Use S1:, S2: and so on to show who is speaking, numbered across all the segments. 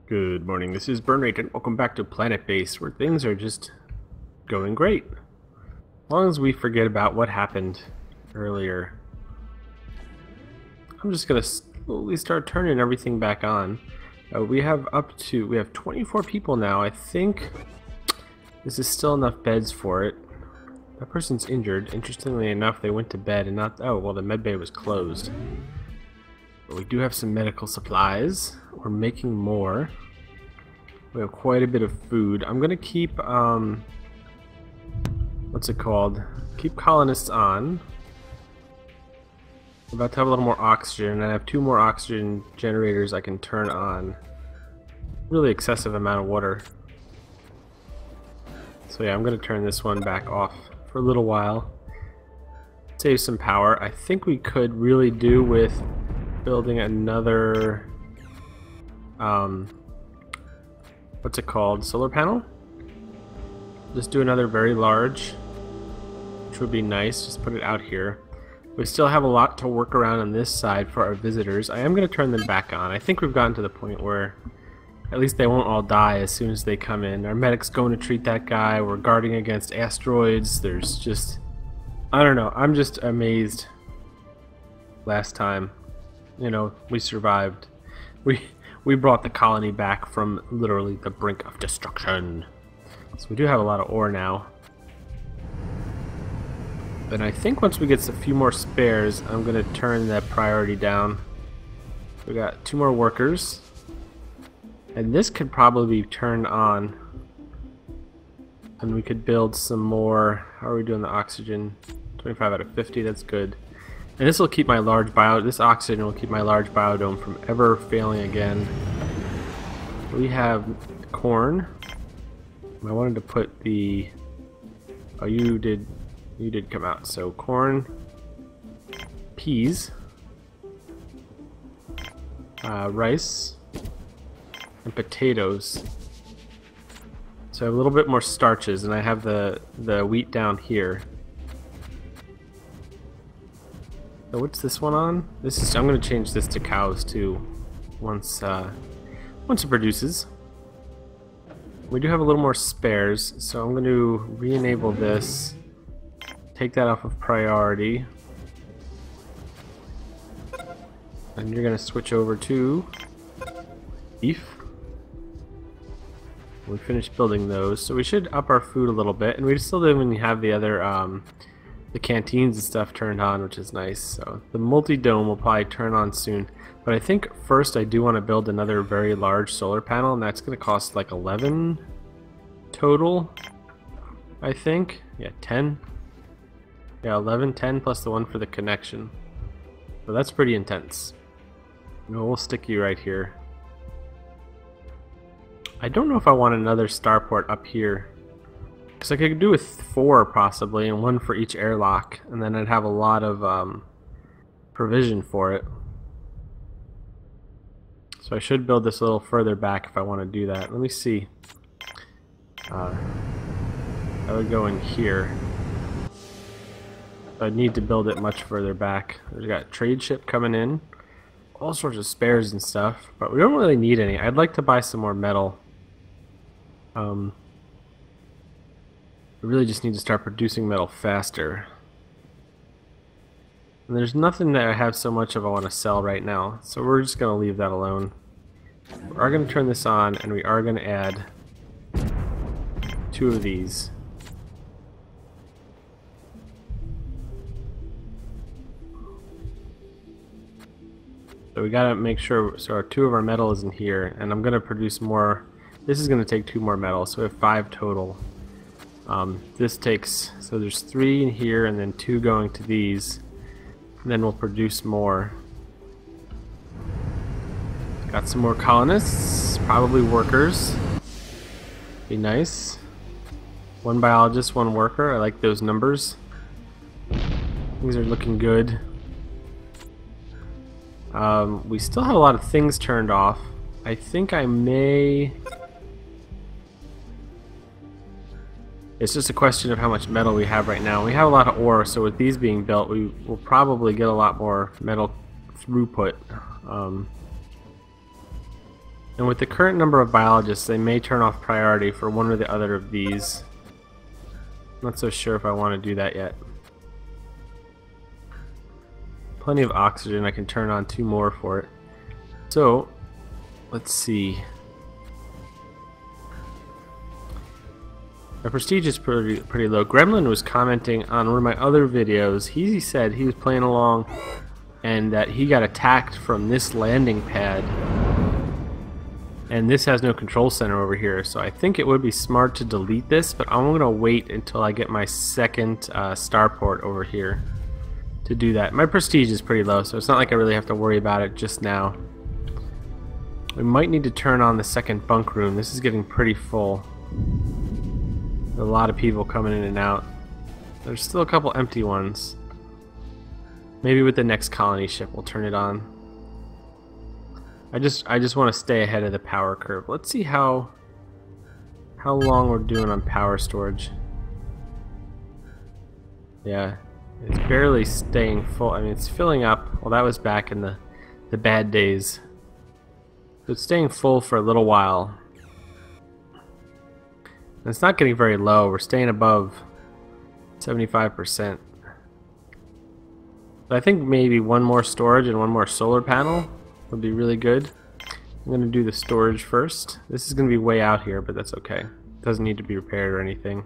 S1: Good morning, this is Burnrate and welcome back to Planetbase, where things are just going great. As long as we forget about what happened earlier. I'm just gonna slowly start turning everything back on. We have 24 people now. I think this is still enough beds for it. That person's injured. Interestingly enough, they went to bed and not... Oh, well, the med bay was closed. But we do have some medical supplies. We're making more. We have quite a bit of food. I'm gonna keep what's it called? Keep colonists on. I'm about to have a little more oxygen, and I have 2 more oxygen generators I can turn on. Really excessive amount of water. So yeah, I'm gonna turn this one back off for a little while. Save some power. I think we could really do with building another what's it called? Solar panel? Just do another very large, which would be nice. Just put it out here. We still have a lot to work around on this side for our visitors. I am going to turn them back on. I think we've gotten to the point where at least they won't all die as soon as they come in. Our medic's going to treat that guy. We're guarding against asteroids. There's just... I don't know. I'm just amazed. Last time, you know, we survived. We brought the colony back from literally the brink of destruction. So we do have a lot of ore now. And I think once we get a few more spares, I'm going to turn that priority down. We got 2 more workers. And this could probably be turned on. And we could build some more. How are we doing the oxygen? 25 out of 50, that's good. And this will keep my large this oxygen will keep my large biodome from ever failing again. We have corn. I wanted to put the... Oh, you did come out. So corn, peas, rice, and potatoes. So I have a little bit more starches, and I have the wheat down here. So what's this one on? This is... I'm going to change this to cows too. Once it produces. We do have a little more spares, so I'm going to re-enable this. Take that off of priority. And you're going to switch over to beef. We finished building those, so we should up our food a little bit, and we still don't even have the other the canteens and stuff turned on, which is nice. So the multi-dome will probably turn on soon, but I think first I do want to build another very large solar panel, and that's going to cost like 11 total, I think. Yeah, 10. Yeah, 11, 10 plus the one for the connection. So that's pretty intense. We'll stick you right here. I don't know if I want another starport up here. Because I could do with 4 possibly, and 1 for each airlock, and then I'd have a lot of provision for it. So I should build this a little further back if I want to do that. Let me see. I would go in here. I'd need to build it much further back. We've got a trade ship coming in. All sorts of spares and stuff, but we don't really need any. I'd like to buy some more metal. We really just need to start producing metal faster. And there's nothing that I have so much of I want to sell right now, so we're just going to leave that alone. We are going to turn this on, and we are going to add 2 of these. So we got to make sure, so our 2 of our metal is in here, and I'm going to produce more. This is going to take 2 more metal, so we have 5 total. This takes, so there's 3 in here and then 2 going to these, and then we'll produce more. Got some more colonists, probably workers. Be nice. 1 biologist, 1 worker. I like those numbers. Things are looking good. We still have a lot of things turned off. I think I may... It's just a question of how much metal we have right now. We have a lot of ore, so with these being built, we will probably get a lot more metal throughput. And with the current number of biologists, they may turn off priority for one or the other of these. Not so sure if I want to do that yet. Plenty of oxygen. I can turn on 2 more for it. So, let's see. My prestige is pretty low. Gremlin was commenting on one of my other videos. He said he was playing along and that he got attacked from this landing pad. And this has no control center over here, so I think it would be smart to delete this, but I'm going to wait until I get my second starport over here to do that. My prestige is pretty low, so it's not like I really have to worry about it just now. We might need to turn on the second bunk room. This is getting pretty full. There's a lot of people coming in and out. There's still a couple empty ones. Maybe with the next colony ship we'll turn it on. I just want to stay ahead of the power curve. Let's see how long we're doing on power storage. Yeah, it's barely staying full. I mean, it's filling up. Well, that was back in the bad days. So it's staying full for a little while. And it's not getting very low. We're staying above 75%. But I think maybe one more storage and one more solar panel would be really good. I'm going to do the storage first. This is going to be way out here, but that's okay. It doesn't need to be repaired or anything.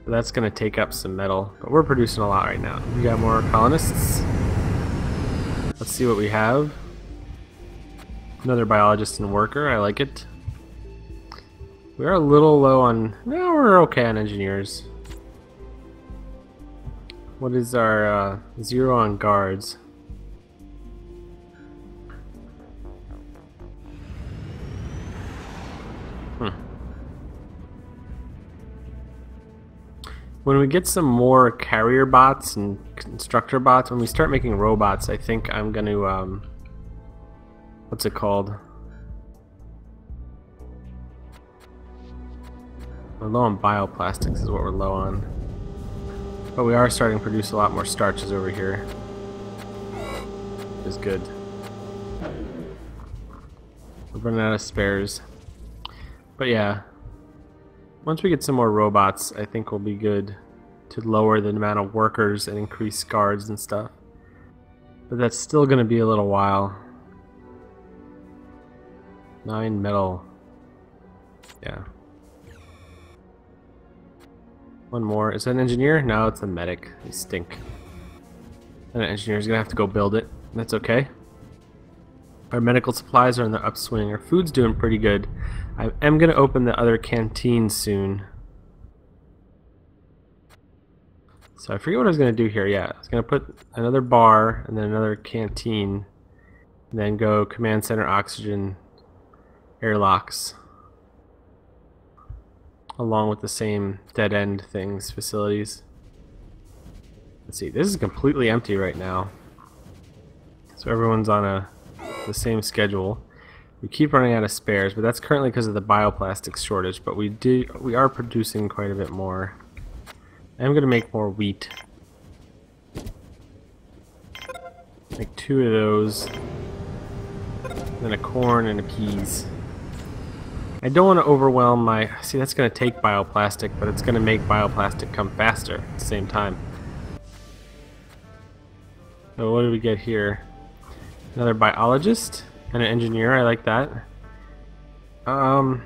S1: So that's going to take up some metal, but we're producing a lot right now. We got more colonists. Let's see what we have. Another biologist and worker. I like it. We are a little low on... No, we're okay on engineers. What is our 0 on guards? When we get some more carrier bots and constructor bots, when we start making robots, I think I'm going to, what's it called? We're low on bioplastics is what we're low on. But we are starting to produce a lot more starches over here. Which is good. We're running out of spares. But yeah. Once we get some more robots, I think we'll be good to lower the amount of workers and increase guards and stuff. But that's still going to be a little while. 9 metal. Yeah. One more. Is that an engineer? No, it's a medic. They stink. And an engineer's going to have to go build it. That's okay. Our medical supplies are in the upswing. Our food's doing pretty good. I am going to open the other canteen soon. So I forget what I was going to do here. Yeah, I was going to put another bar and then another canteen. And then go command center oxygen airlocks. Along with the same dead end things, facilities. Let's see, this is completely empty right now. So everyone's on the same schedule. We keep running out of spares, but that's currently because of the bioplastics shortage, but we are producing quite a bit more. I'm gonna make more wheat. Make 2 of those. Then a corn and a peas. I don't want to overwhelm my... See, that's going to take bioplastic, but it's going to make bioplastic come faster at the same time. So what do we get here? Another biologist and an engineer. I like that. We'll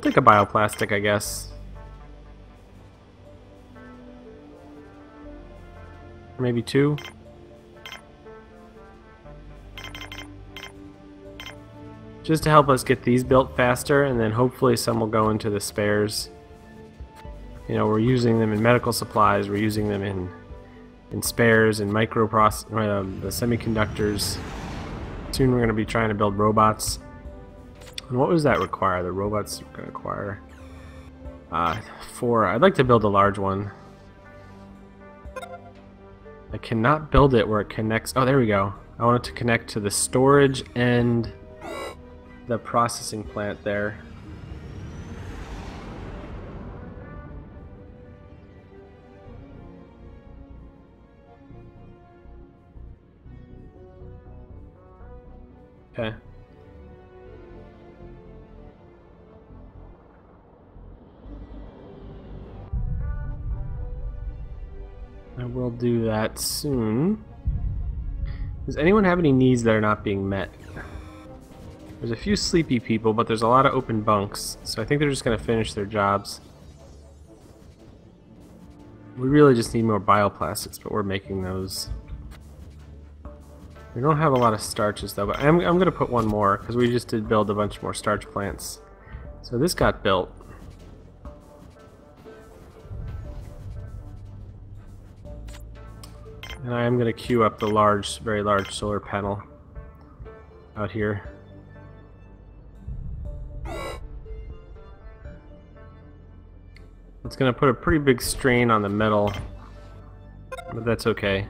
S1: take a bioplastic, I guess. Maybe 2. Just to help us get these built faster, and then hopefully some will go into the spares. You know, we're using them in medical supplies, we're using them in spares and the semiconductors. Soon we're going to be trying to build robots. And what does that require? The robots are going to require 4. I'd like to build a large one. I cannot build it where it connects. Oh, there we go. I want it to connect to the storage and the processing plant there. Okay. I will do that soon. Does anyone have any needs that are not being met? There's a few sleepy people, but there's a lot of open bunks, so I think they're just going to finish their jobs. We really just need more bioplastics, but we're making those. We don't have a lot of starches though, but I'm going to put one more because we just did build a bunch more starch plants. So this got built. And I am going to queue up the large, very large solar panel out here. It's going to put a pretty big strain on the metal, but that's okay.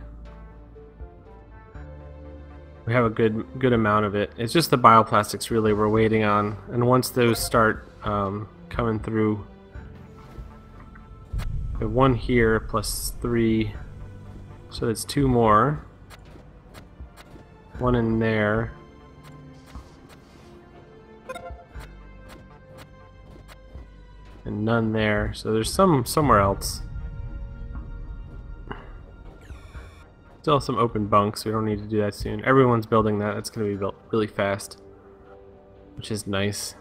S1: We have a good amount of it. It's just the bioplastics really we're waiting on, and once those start coming through, we have one here plus 3, so that's 2 more. One in there. And none there, so there's some somewhere else. Still some open bunks, we don't need to do that soon. Everyone's building that, it's gonna be built really fast. Which is nice.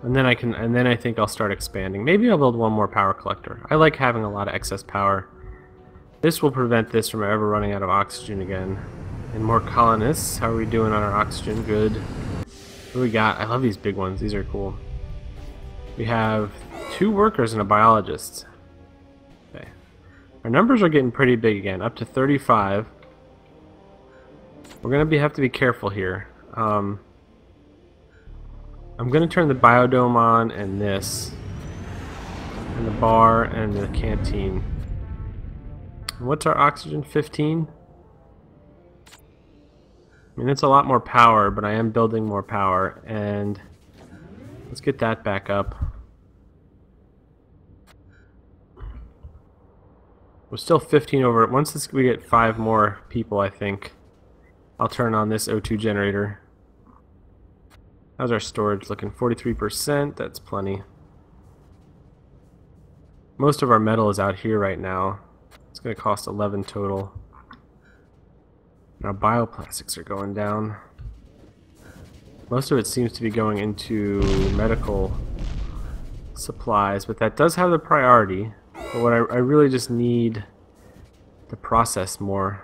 S1: And then I think I'll start expanding. Maybe I'll build one more power collector. I like having a lot of excess power. This will prevent this from ever running out of oxygen again. And more colonists. How are we doing on our oxygen? Good. What do we got? I love these big ones, these are cool. We have 2 workers and a biologist. Okay. Our numbers are getting pretty big again, up to 35. We're going to have to be careful here. I'm going to turn the biodome on and this. And the bar and the canteen. And what's our oxygen? 15? I mean, it's a lot more power, but I am building more power. And let's get that back up. We're still 15 over. Once we get 5 more people, I think I'll turn on this O2 generator. How's our storage looking? 43%. That's plenty. Most of our metal is out here right now. It's going to cost 11 total. Now bioplastics are going down. Most of it seems to be going into medical supplies, but that does have the priority. But what I really just need to process more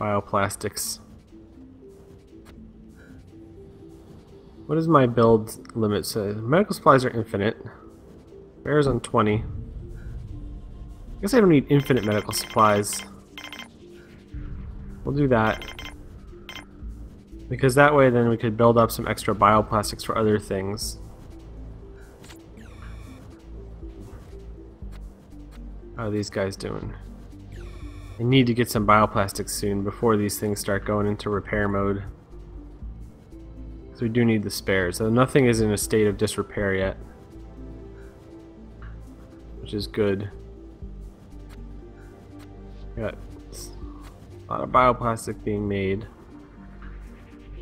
S1: bioplastics. What does my build limit say? Medical supplies are infinite. Bears on 20. I guess I don't need infinite medical supplies. We'll do that. Because that way then we could build up some extra bioplastics for other things. How are these guys doing? I need to get some bioplastics soon before these things start going into repair mode. So we do need the spares. So nothing is in a state of disrepair yet. Which is good. Got a lot of bioplastic being made.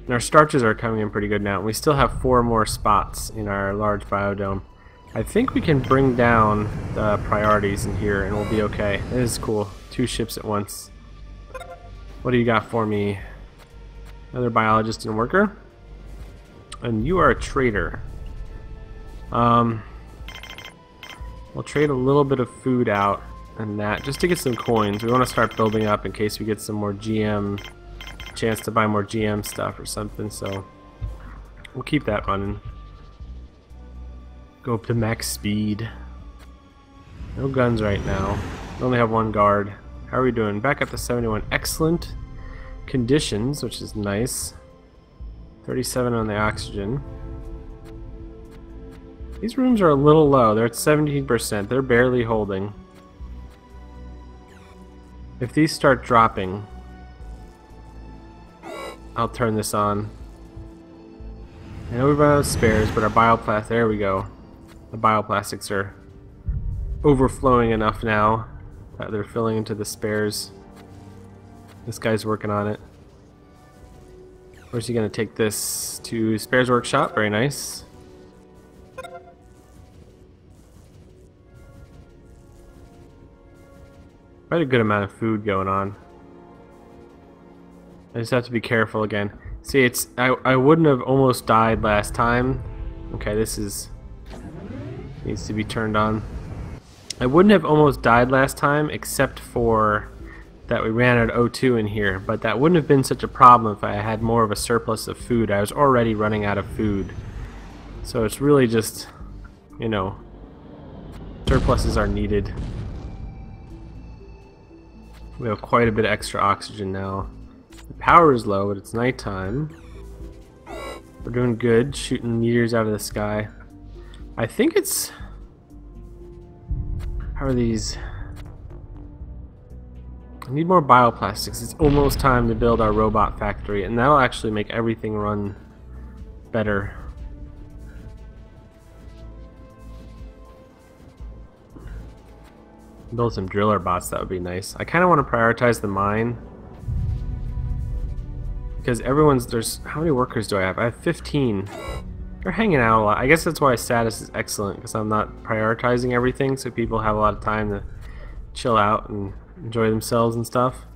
S1: And our starches are coming in pretty good now. We still have 4 more spots in our large biodome. I think we can bring down the priorities in here and we'll be okay. This is cool. 2 ships at once. What do you got for me? Another biologist and worker? And you are a trader. We'll trade a little bit of food out and that just to get some coins. We want to start building up in case we get some more GM, chance to buy more GM stuff or something, so we'll keep that running. Go up to max speed. No guns right now. We only have 1 guard. How are we doing? Back up to 71. Excellent conditions, which is nice. 37 on the oxygen. These rooms are a little low. They're at 17%. They're barely holding. If these start dropping, I'll turn this on. I know we've run out of spares, but our bioplastic, there we go. The bioplastics are overflowing enough now that they're filling into the spares. This guy's working on it. Where's he gonna take this? To Spares Workshop, very nice. Quite a good amount of food going on. I just have to be careful again. See, it's I wouldn't have almost died last time. Okay, this is needs to be turned on. I wouldn't have almost died last time except for that we ran out of O2 in here, but that wouldn't have been such a problem if I had more of a surplus of food. I was already running out of food. So it's really just, you know, surpluses are needed. We have quite a bit of extra oxygen now. The power is low, but it's nighttime. We're doing good, shooting meteors out of the sky. I think it's... How are these? I need more bioplastics. It's almost time to build our robot factory, and that'll actually make everything run better. Build some driller bots, that would be nice. I kind of want to prioritize the mine. Because there's, how many workers do I have? I have 15. They're hanging out a lot. I guess that's why status is excellent, because I'm not prioritizing everything, so people have a lot of time to chill out and enjoy themselves and stuff.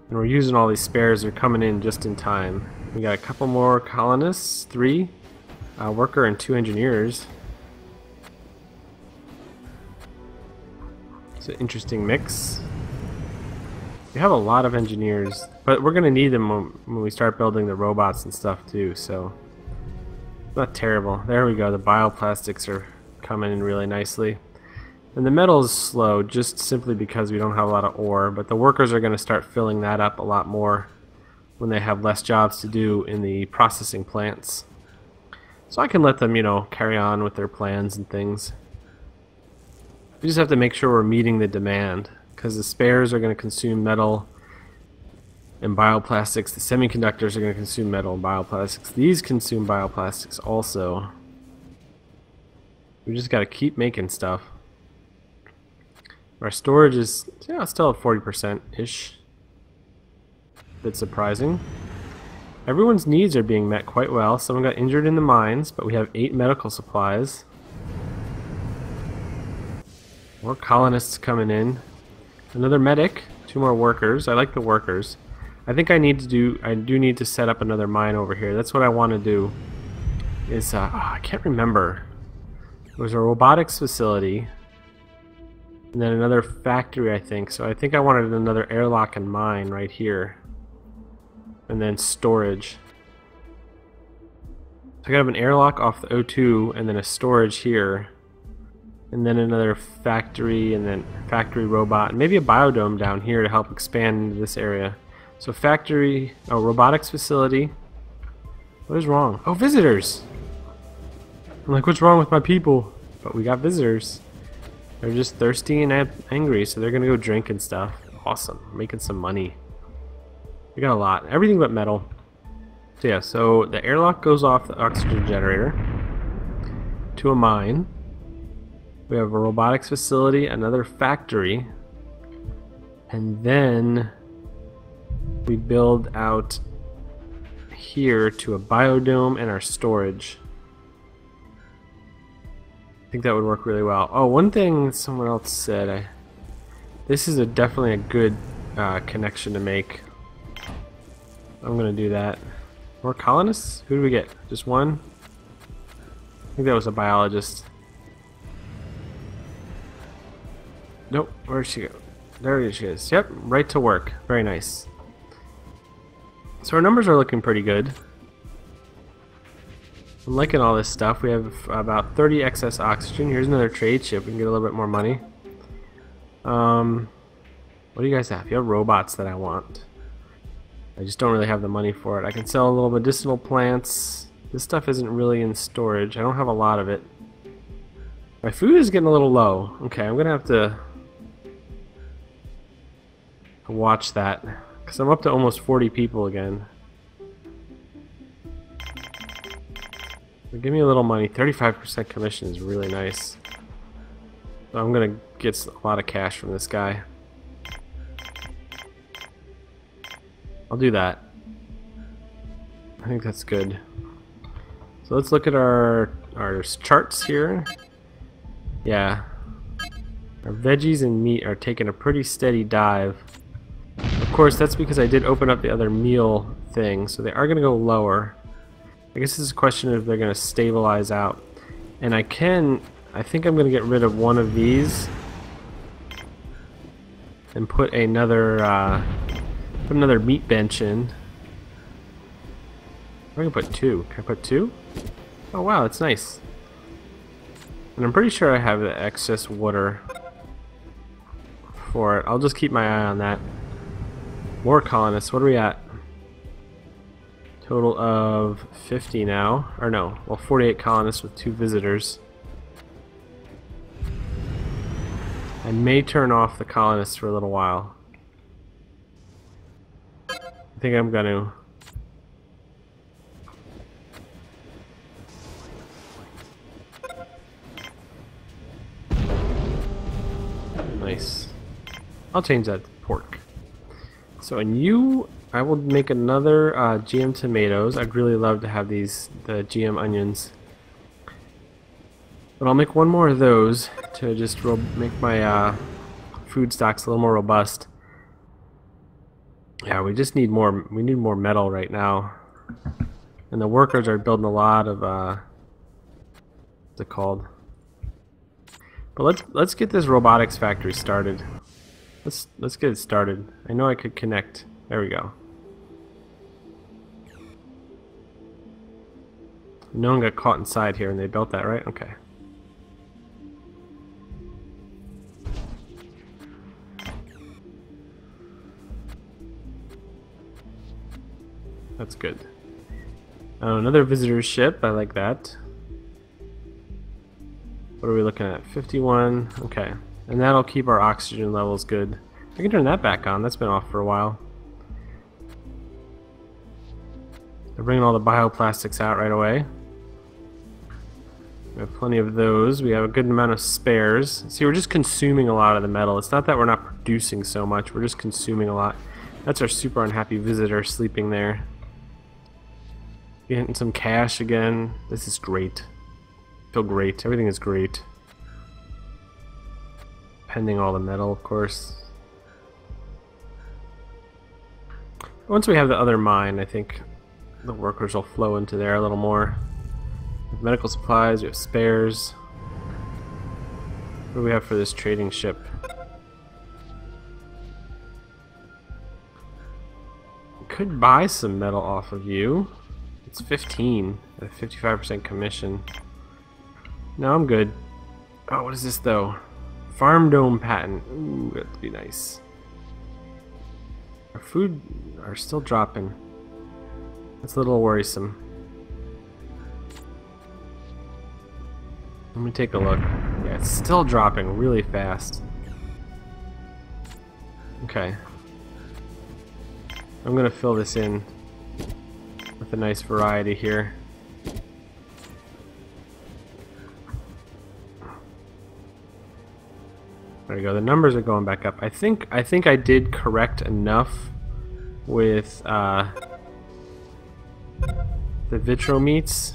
S1: And we're using all these spares. They're coming in just in time. We got a couple more colonists, 3, a worker and 2 engineers. It's an interesting mix. We have a lot of engineers, but we're gonna need them when we start building the robots and stuff too, so not terrible. There we go, the bioplastics are coming in really nicely. And the metal is slow just simply because we don't have a lot of ore, but the workers are gonna start filling that up a lot more when they have less jobs to do in the processing plants. So I can let them, you know, carry on with their plans and things. We just have to make sure we're meeting the demand, because the spares are going to consume metal and bioplastics. The semiconductors are going to consume metal and bioplastics. These consume bioplastics also. We just got to keep making stuff. Our storage is, yeah, still at 40%-ish. Bit surprising. Everyone's needs are being met quite well. Someone got injured in the mines, but we have 8 medical supplies. More colonists coming in. Another medic, 2 more workers. I like the workers. I think I do need to set up another mine over here. That's what I want to do. Is I can't remember. There's a robotics facility, and then another factory, I think. So I think I wanted another airlock and mine right here, and then storage. So I gotta have an airlock off the O2, and then a storage here. And then another factory, and then factory robot, and maybe a biodome down here to help expand into this area. So factory, robotics facility. What is wrong? Oh, visitors! I'm like, what's wrong with my people? But we got visitors. They're just thirsty and angry, so they're gonna go drink and stuff. Awesome, making some money. We got a lot, everything but metal. So yeah, so the airlock goes off the oxygen generator to a mine. We have a robotics facility, another factory, and then we build out here to a biodome and our storage. I think that would work really well. Oh, one thing someone else said, this is definitely a good connection to make. I'm gonna do that. More colonists? Who do we get? Just one? I think that was a biologist. Nope, where'd she go? There she is. Yep, right to work. Very nice. So our numbers are looking pretty good. I'm liking all this stuff. We have about 30 excess oxygen. Here's another trade ship. We can get a little bit more money. What do you guys have? You have robots that I want. I just don't really have the money for it. I can sell a little medicinal plants. This stuff isn't really in storage. I don't have a lot of it. My food is getting a little low. Okay, I'm gonna have to watch that, because I'm up to almost 40 people again. So give me a little money. 35% commission is really nice. So I'm gonna get a lot of cash from this guy. I'll do that. I think that's good. So let's look at our charts here. Yeah. Our veggies and meat are taking a pretty steady dive. Of course, that's because I did open up the other meal thing, so they are going to go lower. I guess this is a question of if they're going to stabilize out. And I think I'm going to get rid of one of these and put another meat bench in. I'm going to put two. Can I put two? Oh wow, that's nice. And I'm pretty sure I have the excess water for it. I'll just keep my eye on that. More colonists. What are we at? Total of 50 now. Or no, well, 48 colonists with 2 visitors. I may turn off the colonists for a little while. I think I'm gonna. Nice. I'll change that to pork. So, and you, I will make another GM tomatoes. I'd really love to have the GM onions. But I'll make one more of those to just make my food stocks a little more robust. Yeah, we just need more. We need more metal right now, and the workers are building a lot of what's it called? But let's get this robotics factory started. Let's get it started. I know I could connect. There we go. No one got caught inside here, and they built that, right? Okay. That's good. Oh, another visitor ship. I like that. What are we looking at? 51. Okay. And that'll keep our oxygen levels good. I can turn that back on. That's been off for a while. They're bringing all the bioplastics out right away. We have plenty of those. We have a good amount of spares. See, we're just consuming a lot of the metal. It's not that we're not producing so much. We're just consuming a lot. That's our super unhappy visitor sleeping there. Getting some cash again. This is great. Feel great. Everything is great. Pending all the metal, of course. Once we have the other mine, I think the workers will flow into there a little more. We have medical supplies, we have spares. What do we have for this trading ship? We could buy some metal off of you. It's 15 at a 55% commission. No, I'm good. Oh, what is this though? Farm dome patent. Ooh, that'd be nice. Our food are still dropping. That's a little worrisome. Let me take a look. Yeah, it's still dropping really fast. Okay. I'm gonna fill this in with a nice variety here. There we go. The numbers are going back up. I think I did correct enough with the vitro meats.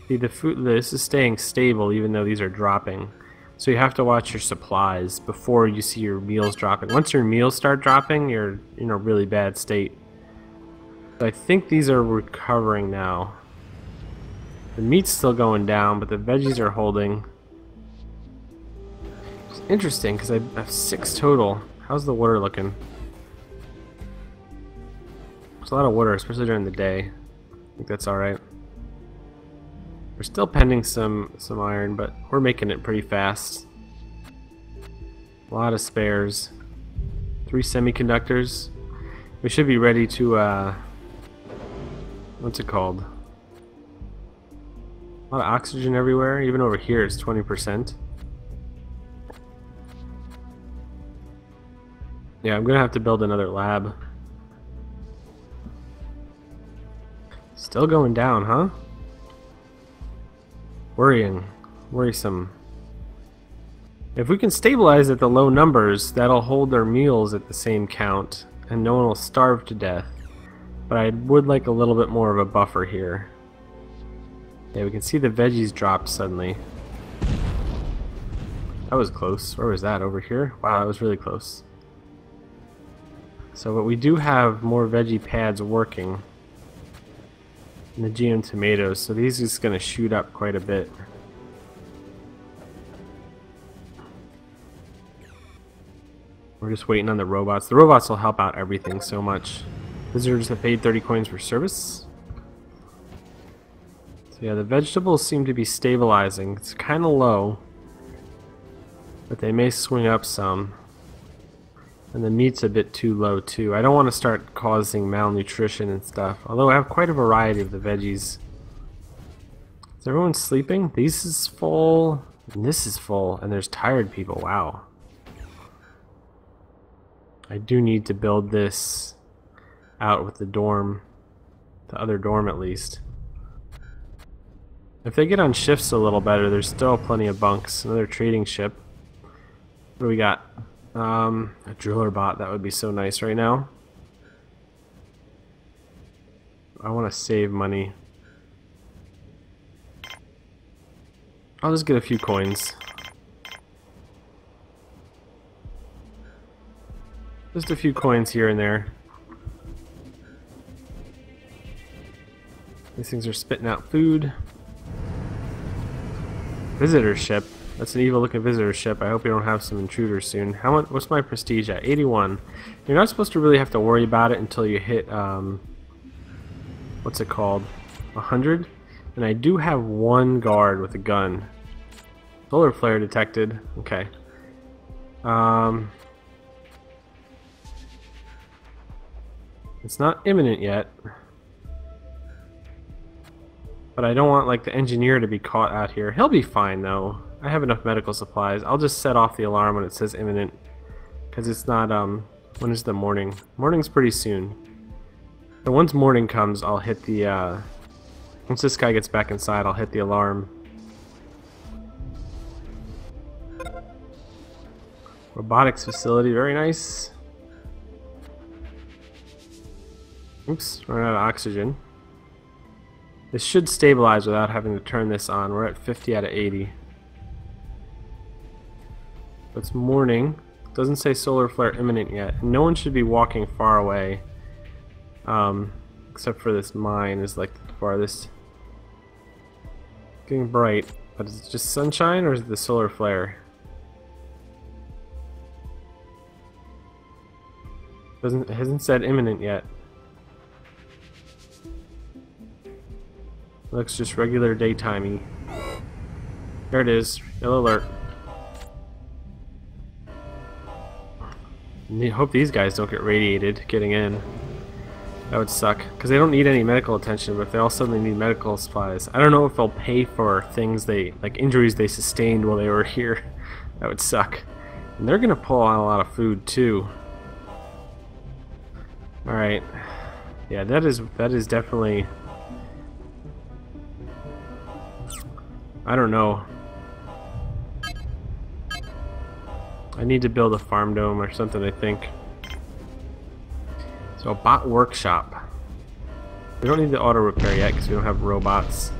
S1: See, the food. This is staying stable even though these are dropping. So you have to watch your supplies before you see your meals dropping. Once your meals start dropping, you're in a really bad state. So I think these are recovering now. The meat's still going down, but the veggies are holding. It's interesting because I have 6 total. How's the water looking? There's a lot of water, especially during the day. I think that's alright. We're still pending some iron, but we're making it pretty fast. A lot of spares. 3 semiconductors. We should be ready to, what's it called? A lot of oxygen everywhere. Even over here it's 20%. Yeah, I'm gonna have to build another lab. Still going down, huh? Worrisome. If we can stabilize at the low numbers, that'll hold their meals at the same count, and no one will starve to death. but I would like a little bit more of a buffer here. Yeah, we can see the veggies drop suddenly. That was close. Where was that? Over here? Wow, that was really close. So, but we do have more veggie pads working in the GM tomatoes, so these are just going to shoot up quite a bit. We're just waiting on the robots. The robots will help out everything so much. Visitors have paid 30 coins for service. So yeah, the vegetables seem to be stabilizing. It's kind of low, but they may swing up some. And the meat's a bit too low too. I don't want to start causing malnutrition and stuff. Although I have quite a variety of the veggies. Is everyone sleeping? This is full, and this is full, and there's tired people. Wow. I do need to build this out with the dorm, the other dorm at least. If they get on shifts a little better, there's still plenty of bunks. Another trading ship. What do we got? A driller bot. That would be so nice right now. I want to save money. I'll just get a few coins. Just a few coins here and there. These things are spitting out food. Visitor ship. That's an evil looking visitor ship. I hope we don't have some intruders soon. How much? What's my prestige at? 81. You're not supposed to really have to worry about it until you hit what's it called? 100. And I do have one guard with a gun. Solar flare detected. Okay. It's not imminent yet. But I don't want like the engineer to be caught out here. He'll be fine though. I have enough medical supplies. I'll just set off the alarm when it says imminent. Because it's not, when is the morning? Morning's pretty soon. So once morning comes, I'll hit the, once this guy gets back inside, I'll hit the alarm. Robotics facility, very nice. Oops, running out of oxygen. This should stabilize without having to turn this on. We're at 50 out of 80. It's morning. Doesn't say solar flare imminent yet. No one should be walking far away. Except for this mine is like the farthest. Getting bright. But is it just sunshine or is it the solar flare? It hasn't said imminent yet. Looks just regular daytimey. There it is. Yellow alert. I hope these guys don't get radiated getting in. That would suck. Because they don't need any medical attention, but if they all suddenly need medical supplies. I don't know if they'll pay for things like injuries they sustained while they were here. That would suck. And they're gonna pull on a lot of food too. Alright. Yeah, that is definitely, I don't know. I need to build a farm dome or something, I think. So a bot workshop. We don't need the auto repair yet because we don't have robots.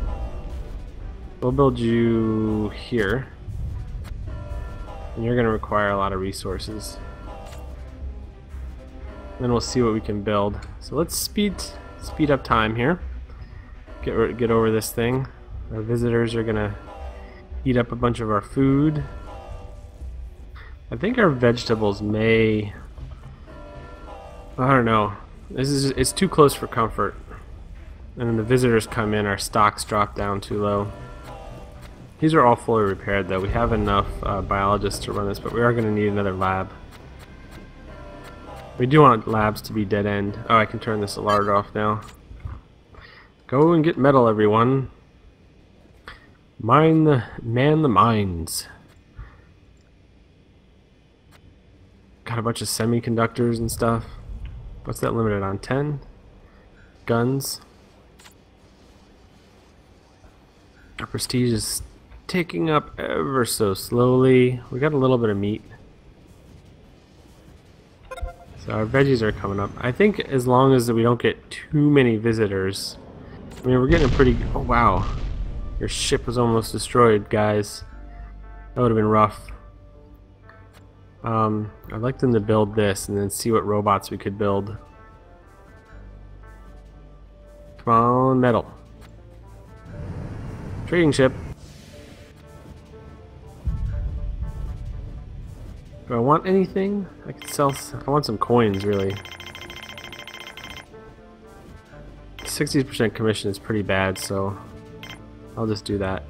S1: We'll build you here. And you're going to require a lot of resources. Then we'll see what we can build. So let's speed up time here. Get over this thing. Our visitors are going to eat up a bunch of our food. I think our vegetables may, I don't know. It's too close for comfort. And then the visitors come in, our stocks drop down too low. These are all fully repaired though. We have enough biologists to run this, but we are going to need another lab. We do want labs to be dead end. Oh, I can turn this alarm off now. Go and get metal, everyone. Man the mines. Got a bunch of semiconductors and stuff. What's that limited on? 10? Guns. Our prestige is ticking up ever so slowly. We got a little bit of meat. So our veggies are coming up. I think as long as we don't get too many visitors. I mean, we're getting a pretty... Oh, wow. Your ship was almost destroyed, guys. That would have been rough. I'd like them to build this and then see what robots we could build. Come on, metal. Trading ship. Do I want anything? I could sell... I want some coins, really. 60% commission is pretty bad, so I'll just do that.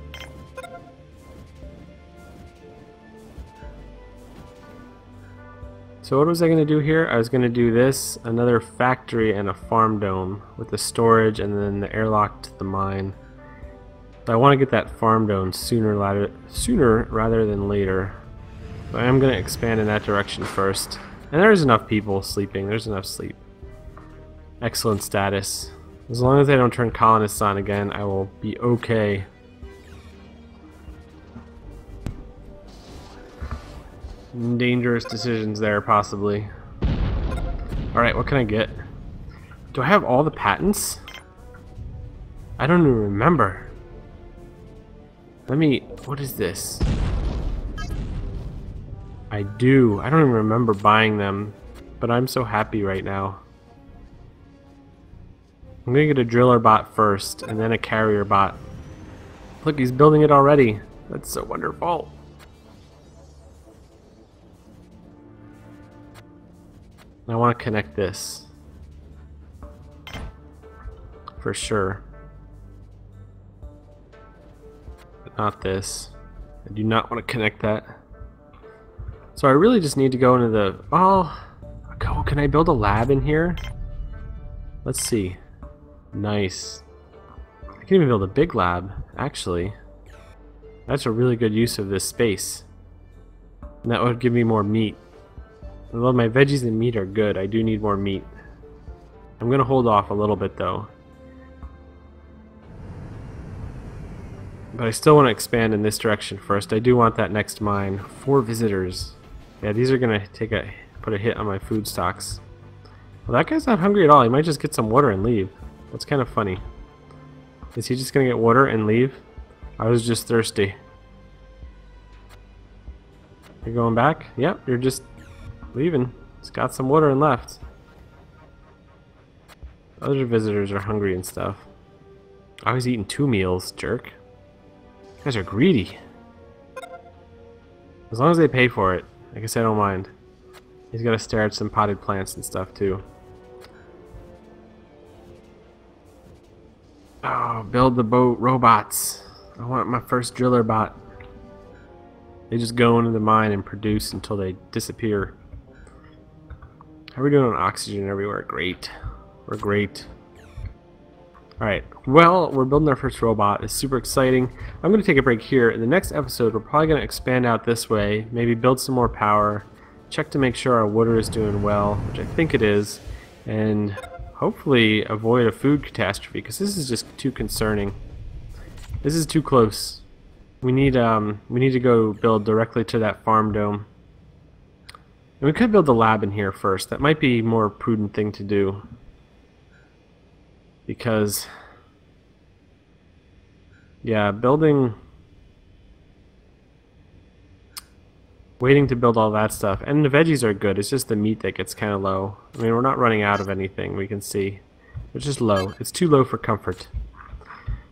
S1: So what was I going to do here? I was going to do this, another factory and a farm dome with the storage and then the airlock to the mine. But I want to get that farm dome sooner rather than later. So I am going to expand in that direction first. And there's enough people sleeping. There's enough sleep. Excellent status. As long as they don't turn colonists on again, I will be okay. Dangerous decisions there, possibly. Alright, what can I get? Do I have all the patents? I don't even remember. Let me... What is this? I do. I don't even remember buying them, but I'm so happy right now. I'm gonna get a driller bot first, and then a carrier bot. Look, he's building it already. That's so wonderful. I want to connect this. For sure. But not this. I do not want to connect that. So I really just need to go into the... Oh, can I build a lab in here? Let's see. Nice. I can even build a big lab, actually. That's a really good use of this space. And that would give me more meat. Although my veggies and meat are good, I do need more meat. I'm gonna hold off a little bit though. But I still want to expand in this direction first. I do want that next mine. 4 visitors. Yeah, these are gonna put a hit on my food stocks. Well, that guy's not hungry at all. He might just get some water and leave. That's kind of funny. Is he just gonna get water and leave? I was just thirsty. You're going back? Yep, you're just leaving. He's got some water and left. Other visitors are hungry and stuff. I was eating 2 meals, jerk. You guys are greedy. As long as they pay for it, I guess I don't mind. He's got to stare at some potted plants and stuff too. Oh, build the boat robots. I want my first driller bot. They just go into the mine and produce until they disappear. How are we doing on oxygen everywhere? Great. We're great. Alright, well, we're building our first robot. It's super exciting. I'm going to take a break here. In the next episode, we're probably going to expand out this way, maybe build some more power, check to make sure our water is doing well, which I think it is, and hopefully avoid a food catastrophe, because this is just too concerning. This is too close. We need to go build directly to that farm dome. And we could build a lab in here first. That might be a more prudent thing to do. Because, yeah, waiting to build all that stuff. And the veggies are good. It's just the meat that gets kind of low. I mean, we're not running out of anything, we can see. It's just low. It's too low for comfort.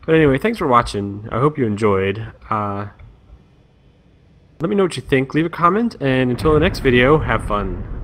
S1: But anyway, thanks for watching. I hope you enjoyed. Let me know what you think. Leave a comment, and until the next video, have fun.